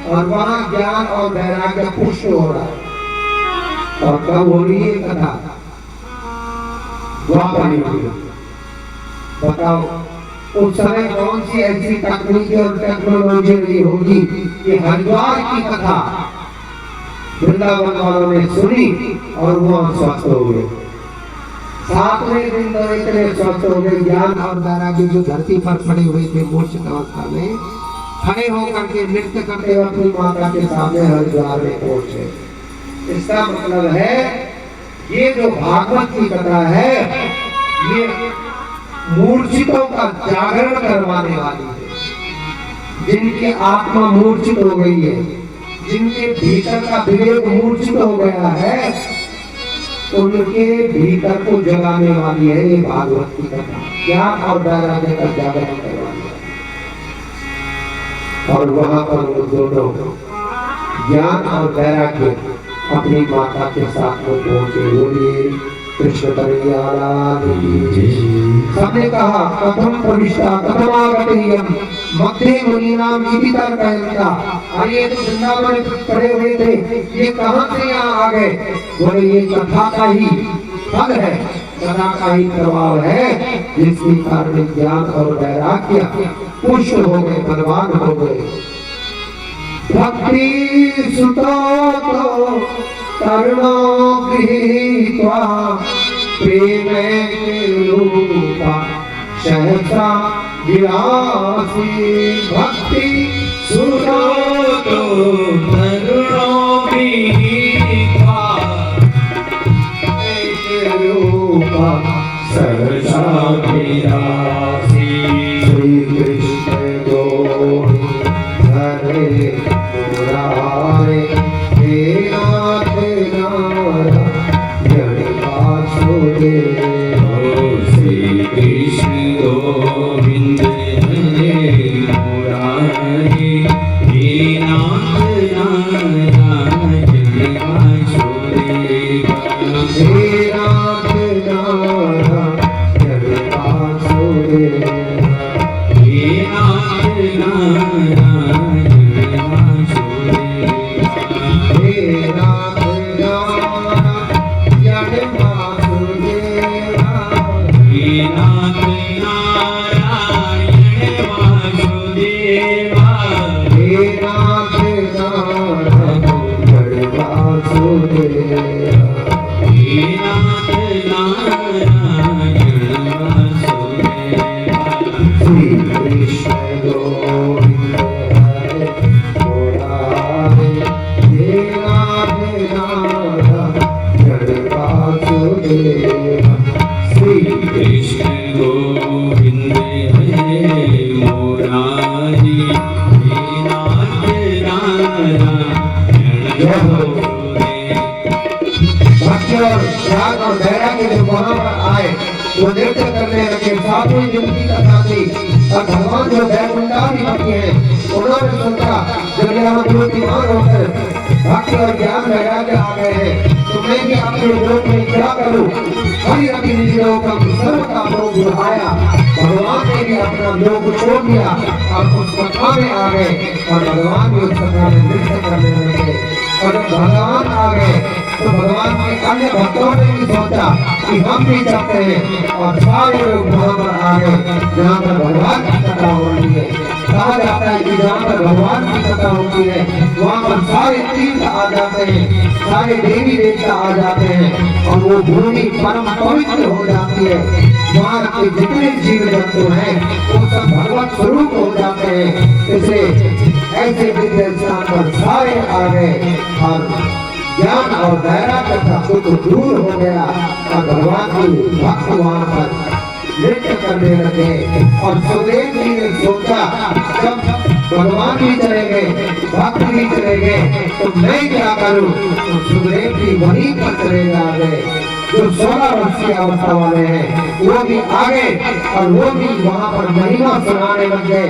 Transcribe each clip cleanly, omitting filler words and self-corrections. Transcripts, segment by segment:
और वहाँ ज्ञान और वैराग्य पुष्ट हो रहा है। और कब हो रही है कथा? द्वापर युग में। बताओ उस समय कौन सी ऐसी तकनीकी और टेक्नोलॉजी नहीं होगी कि हरिद्वार की कथा वृंदावन वालों ने सुनी और वो स्वस्थ हो गए। 7वें दिन तो इतने स्वस्थ हो गए, ज्ञान और वैराग्य जो धरती पर पड़े हुए थे मूर्छित अवस्था में, खड़े होकर के नृत्य करते हुए अपनी माता के सामने हरिद्वार में पहुंचे। इसका मतलब है ये जो भागवत की कथा है ये मूर्छितों का जागरण करवाने वाली है। जिनकी आत्मा मूर्छित हो गई है, जिनके भीतर का विवेक मूर्छित हो गया है, उनके भीतर को जगाने वाली है ये भागवत की कथा। ज्ञान और वैराग्य का जागरण करवाने वाली। और वहां पर वो दोनों ज्ञान और वैराग्य अपनी माता के साथ में पहुंचे। बोलिए कृष्ण कन्हैया सबने कहा कथम प्रविष्टा कथम आगतयम मध्य मुनीनाम इति तर्कयन्ता। और ये तो वृंदावन में पड़े हुए थे, ये कहां से यहाँ आ गए? बोले ये कथा का ही फल है, कथा का ही प्रभाव है, जिसके कारण ज्ञान और वैराग्य पुष्ट हो गए, बलवान हो गए। भक्ति सुतो तो तरुणो गृहीत्वा प्रेम रूपा सहसा विलासी। भक्ति सुतो तो तरुणो गृहीत्वा प्रेम रूपा सहसा विलासी। श्री कृष्ण गोविंद हरे मुरारे हे नाथ नारायण वासुदेव। श्री कृष्ण गोविंद हरे मुरारे हे नाथ नारायण वासुदेव। हे नाथ नारायण वासुदेव। हे नाथ नारायण वो नृत्य करने लगे। 7वें दिन की कथा थी और भगवान जो वैकुंठाधिपति हैं उन्होंने सोचा जब यहाँ मूर्तिमान होकर भक्ति और ज्ञान वैराग्य आ गए हैं तो मैं भी अपने लोक में क्या करूं? हरि रवि निज लोकम सर्व कामों बुढ़ाया। भगवान ने भी अपना लोक छोड़ दिया और उस कथा में आ गए और भगवान भी उस कथा में नृत्य करने लगे। और जब भगवान आ गए तो भगवान के अन्य भक्तों ने भी सोचा कि हम भी चलते हैं और सारे लोग वहाँ पर आ गए जहाँ पर भगवान की कथा हो रही है। कहा जाता है कि जहाँ पर भगवान की कथा होती है वहाँ पर सारे तीर्थ आ जाते हैं, सारे देवी देवता आ जाते हैं और वो भूमि परम पवित्र हो जाती है। वहाँ के जितने जीव जंतु हैं वो सब भगवत स्वरूप हो जाते हैं। इसलिए ऐसे दिव्य स्थान पर सारे आ गए और ज्ञान और वैराग्य का सुख दूर हो गया और भगवान की भक्त वहाँ पर नृत्य करने लगे। और सुखदेव जी ने सोचा जब भगवान भी चले गए, भक्त भी चले गए तो मैं क्या करूं? तो सुखदेव जी वहीं पर चले गए। जो 16 वर्ष की अवस्था वाले हैं वो भी आ गए और वो भी वहाँ पर महिमा सुनाने लग गए।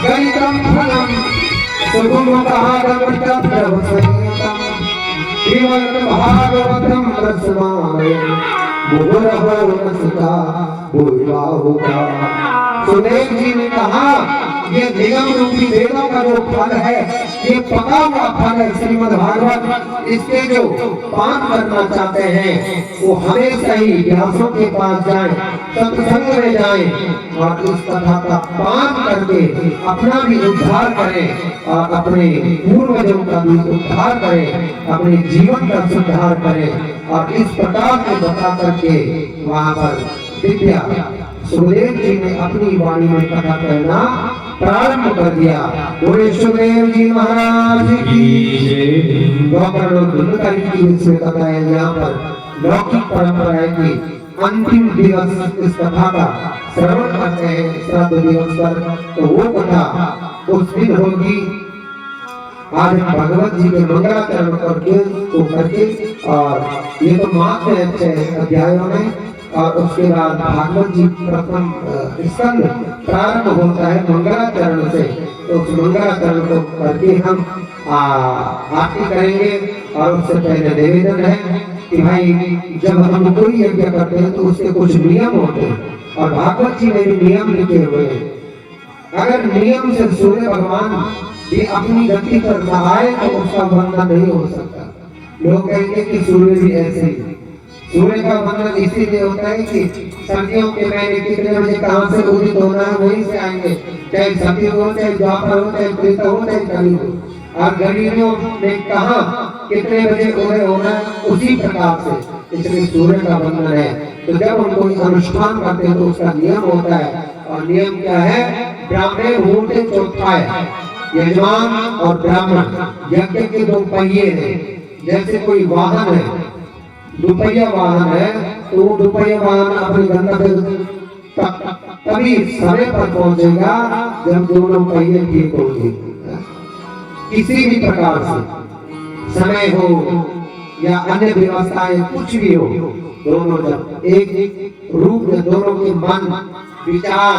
गणितम फलम भागवतम वो रहो रसका बोलवा होगा। सुखदेव जी ने कहा ये निगम रूपी वेदों का जो फल है, ये पका हुआ फल है श्रीमद् भागवत। इसके जो पान करना चाहते हैं वो हमेशा ही व्यासों के पास जाएं, सत्संग में जाएं और इस कथा का पान करके अपना भी उद्धार करें और अपने पूर्वजों का भी उद्धार करें, अपने जीवन का सुधार करें। और इस प्रकार से बता करके वहां पर दिव्या सुखदेव जी ने अपनी वाणी में कथा कहना प्रारंभ कर दिया। बोले सुखदेव जी महाराज की कथा है। यहाँ पर लौकिक परंपरा है कि अंतिम दिवस इस कथा का श्रवण करते हैं श्राद्ध दिवस पर, तो वो कथा उस दिन होगी। आज हम भगवत जी के मंगलाचरण करके और ये तो मात्र अध्यायों में, और उसके बाद भागवत जी प्रथम स्कंद प्रारंभ होता है मंगलाचरण से। तो उस मंगलाचरण को करके हम आरती करेंगे। और उससे पहले निवेदन है कि भाई जब हम कोई यज्ञ करते हैं तो उसके कुछ नियम होते हैं, और भागवत जी में भी नियम लिखे हुए हैं। अगर नियम से सूर्य भगवान भी अपनी गति पर नहाए तो उसका वंदन नहीं हो सकता। लोग कहेंगे कि सूर्य भी ऐसे ही। सूर्य का वंदन इसीलिए होता है कि सर्दियों के महीने कितने बजे कहाँ से उदित होना है वहीं से आएंगे, चाहे सती हो, चाहे द्वापर हो, चाहे त्रेता हो, चाहे कली हो। और गर्मियों में कहाँ कितने बजे उदय होना है उसी प्रकार से, इसलिए सूर्य का वंदन है। तो जब हम कोई अनुष्ठान करते हैं तो उसका नियम होता है, और नियम क्या है? ब्राह्मण मुहूर्ते चौथाए, यजमान और ब्राह्मण यज्ञ के दो पहिए हैं। जैसे कोई वाहन है, दुपहिया वाहन है, तो वो दुपहिया वाहन अपने गंतव्य तभी समय पर पहुंचेगा जब दोनों पहिए ठीक होंगे। किसी भी प्रकार से समय हो या अन्य व्यवस्थाएं कुछ भी हो, दोनों जब एक रूप में दोनों के मन विचार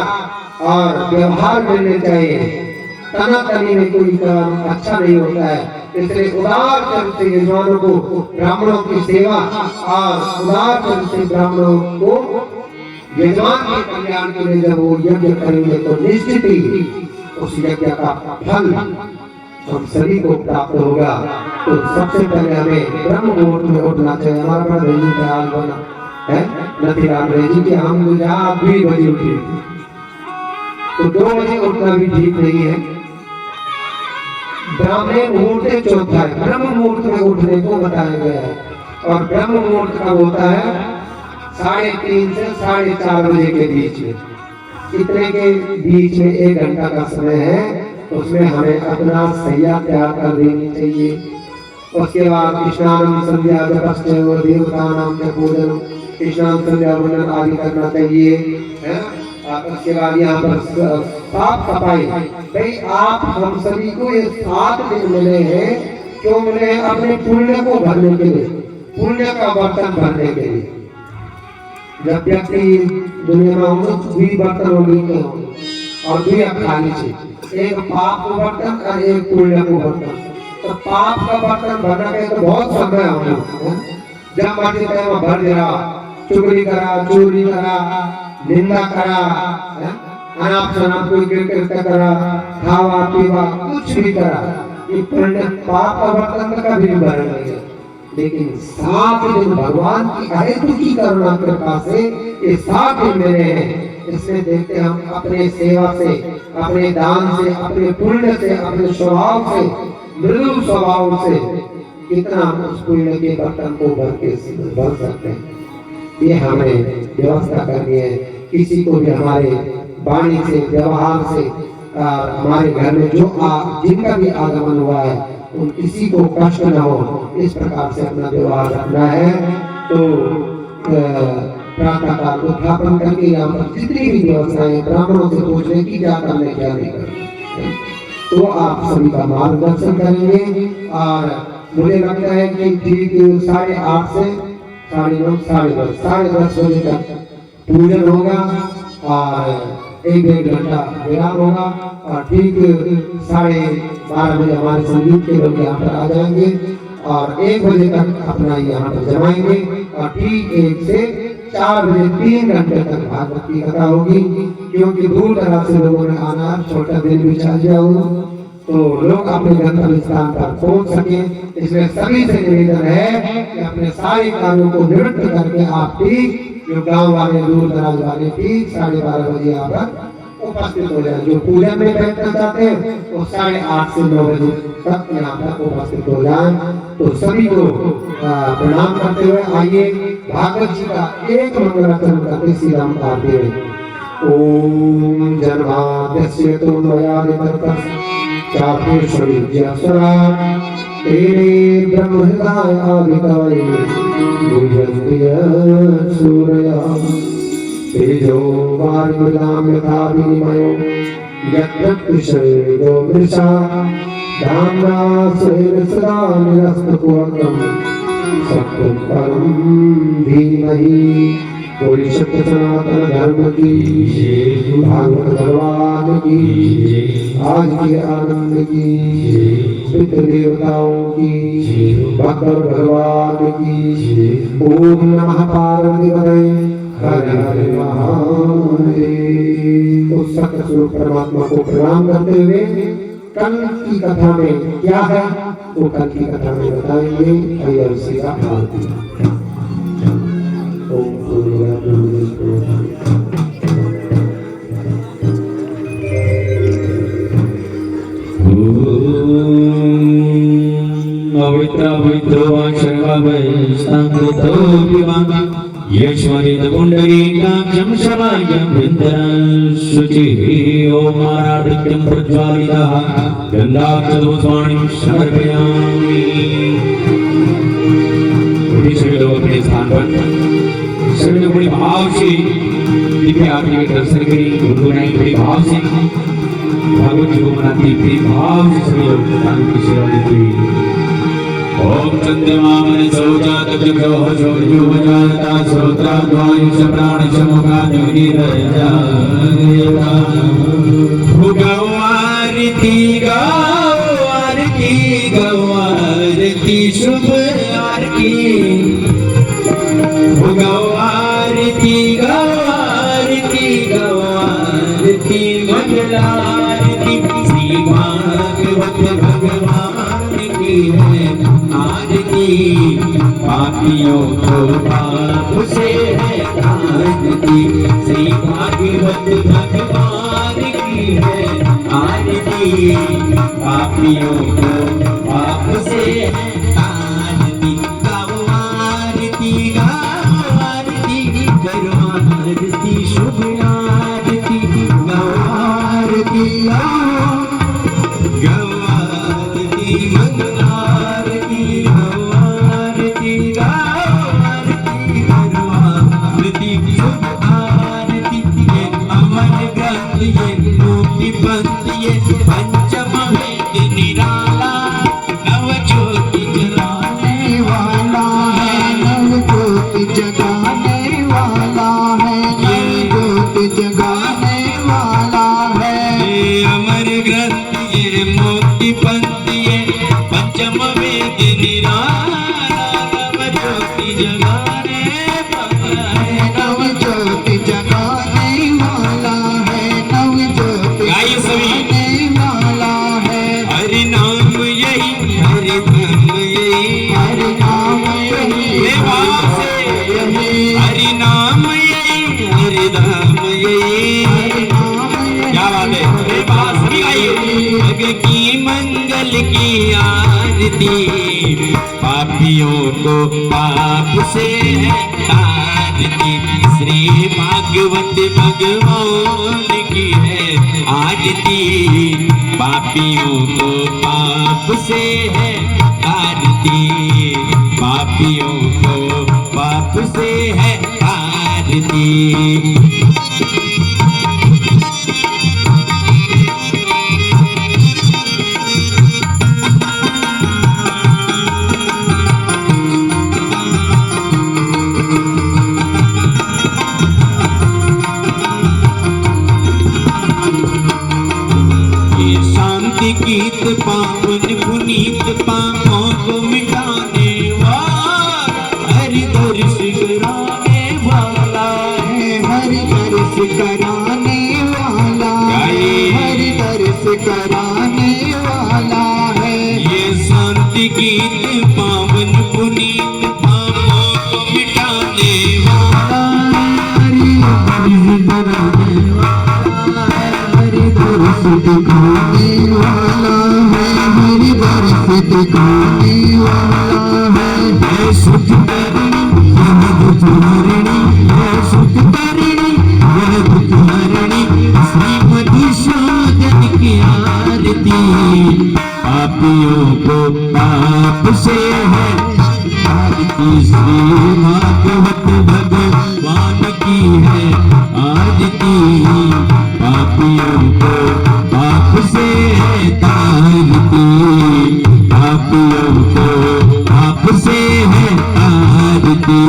और व्यवहार मिलने चाहिए। तनातनी में कोई काम अच्छा नहीं होता है। इसलिए उदार चित्त से यजमानों को ब्राह्मणों की सेवा और उदार चित्त से ब्राह्मणों को यजमान के कल्याण के लिए जब वो यज्ञ करेंगे तो निश्चित ही उस यज्ञ का फल हम सभी को प्राप्त होगा। तो सबसे पहले हमें ब्रह्म मुहूर्त में उठना चाहिए। हमारा बड़ा रेजी का हाल बना है नथीराम रेजी के, हम 2 बजे उठे, तो 2 बजे उठना भी ठीक नहीं है। ब्राह्मण मुहूर्त चौथा है, ब्रह्म मुहूर्त में उठने को बताया गया है। और ब्रह्म मुहूर्त का होता है 3:30 से 4:30 बजे के बीच में। इतने के बीच में 1 घंटा का समय है, उसमें हमें अपना सैया त्याग कर देनी चाहिए। उसके बाद स्नान संध्या जपस्व देवतानां च पूजन, स्नान संध्या वंदन आदि करना चाहिए, है। उसके बाद यहाँ पर साफ सफाई। भाई आप हम सभी को ये 7 दिन मिले हैं, क्यों मिले हैं? अपने पुण्य को भरने के लिए, पुण्य का बर्तन भरने के लिए। जब व्यक्ति दुनिया में होंगे 2 बर्तन होंगे और 2 खाली से, एक पाप को बर्तन और एक पुण्य को बर्तन। तो पाप का बर्तन भरना के तो बहुत समय होगा, जब मर्जी टाइम भर दे रहा, चुगली करा, चोरी करा, निंदा करा, अनाप शनाप कोई कृत्य करा, खावा पीवा कुछ भी करा, ये पुण्य पाप का बर्तन तो कभी नहीं भरना है। लेकिन 7 दिन भगवान की अहेतुकी करुणा कृपा से ये 7 दिन मिले हैं। इसमें देखते हम अपने सेवा से, अपने दान से, अपने पुण्य से, अपने स्वभाव से, मृदु स्वभाव से कितना उस पुण्य के बर्तन को भर सकते हैं। ये हमें व्यवस्था करनी है। किसी को भी हमारे वाणी से, व्यवहार से, हमारे घर में जो जिनका भी आगमन हुआ है उन किसी को कष्ट न हो, इस प्रकार से अपना व्यवहार रखना है। तो प्रातः काल उत्थापन करके यहाँ पर जितनी भी व्यवस्थाएं ब्राह्मणों से पूछने की क्या करने क्या नहीं करना, तो आप सभी का मार्गदर्शन करेंगे। और मुझे लगता है कि ठीक 8:30 से 9:30 साढ़े 10 बजे तक पूजन होगा और 1-1.5 घंटा विराम होगा। और ठीक 12:30 बजे हमारे संगीत के लोग यहाँ पर आ जाएंगे और 1 बजे तक अपना यहाँ पर जमाएंगे। और ठीक 1 से 4 बजे 3 घंटे तक भागवत की कथा होगी, क्योंकि दूर दराज से लोगों ने आना, छोटा दिन भी चल गया हो तो लोग अपने गंतव्य स्थान पर पहुंच सके। इसलिए सभी से निवेदन है कि अपने सारे कार्यों को निवृत्त करके आप ठीक जो गांव वाले दूर दराज वाले ठीक 12:30 बजे यहाँ पर उपस्थित हो जाए। जो पूजा में बैठना चाहते हैं वो 8:30 से 9 बजे तक यहाँ पर उपस्थित हो जाए। तो सभी को प्रणाम करते हुए आइए भागवत जी का एक मंगलाचरण करते श्री राम आरती में। ओम जन्माद्यस्य चापुषरा तेरे ब्रह्म हृदय आदिकवये गुह्यन्त्य सूरया तेजो वायुर्नाम यथा विनिमयो यत्र शरीरो मृषा धाम्ना स्वेन सदा निरस्तकुहकम् सत्यं परं धीमहि। बोलिए सत्य सनातन धर्म की, भागवत भगवान की, आज के आनंद की, पितृ देवताओं की, भक्त भगवान की। ओम नमः पार्वती हरे हरे महादेव। उस सत्य स्वरूप परमात्मा को प्रणाम करते हुए कल की कथा में क्या है वो कल की कथा में बताएंगे। हरि हरि श्री राम। यश्वरितपुण्डरीकाक्षं शमायं वृन्दनं शुचिः ओम आराधित्यं प्रज्वालितः गन्धाक्षतोस्वाणीं समर्पयामि। सभी लोग अपने स्थान पर सभी लोग बड़ी भाव से दिव्य आरती के दर्शन करें। गुनगुनाएं बड़ी भाव से भागवत जी को मनाते बड़ी भाव से सभी लोग दान की सेवा देते हैं। ओम चंद्रमामन सौजात जगह शौर्यो वजाता श्रोत्राद्वायुष प्राणशमुखानिरजा भुगवारती गावारती गवारती शुभ आरती भुगवारती गावारती गवारती मंगलारती श्री भागवत भगवान की है आरती। पापियों को पाप से है आरती श्री भागवत भगवान की है आरती। पापियों को पाप से है आरती। गाओ आरती गाओ आरती करो आरती शुभ आरती गाओ आरती गाओ आरती मंगलारती गाओ आरती गाओ आरती करो आरती शुभ आरती। ये अमर ग्रंथ ये मुक्ति पंथ ये पंचम वेद निराला नव ज्योति जलाने वाला है नव ज्योति जगाने वाला है ये ज्योति जगाने वाला है। ये अमर ग्रंथ ये मुक्ति पंथ ये पंचम वेद निराला नव ज्योति जगाने वाला है नव ज्योति जगाने वाला है नव ज्योति जगाने वाला है। हरि नाम यही हरि धर्म यही हरि नाम यही हरि नाम यही हरि धाम यही हरि नाम यही। क्या बात है रे बात सभी गाइए। जग की मंगल की आरती पापियों को पाप से है आरती श्री भागवत भगवान की है आरती। पापियों को पाप से है आरती पापियों को पाप से है आरती। शांति गीत पावन पुनीत पापों को मिटाने वाला हरि दर्श कराने वाला कराने वाला है। ये शांति गीत पावन पुनीत पापों को मिटाने वाला हरि दर्श दिखाने वाला है, हरि दर्श दिखाने वाला है। है सुख तारिणी यह दुख हरिणी, है सुख तारिणी यह दुख हरिणी, श्री मधुसूदन की आरती। पापियों को पाप से है आरती, श्री भागवत भगवान की है आरती। पापियों को पाप से है तारती, पापियों को पाप से है आरती।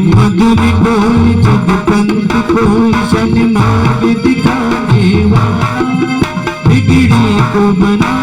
मधुर बोल जग पंथ को शन मार्ग दिखाने वाला, बिगड़ी को बना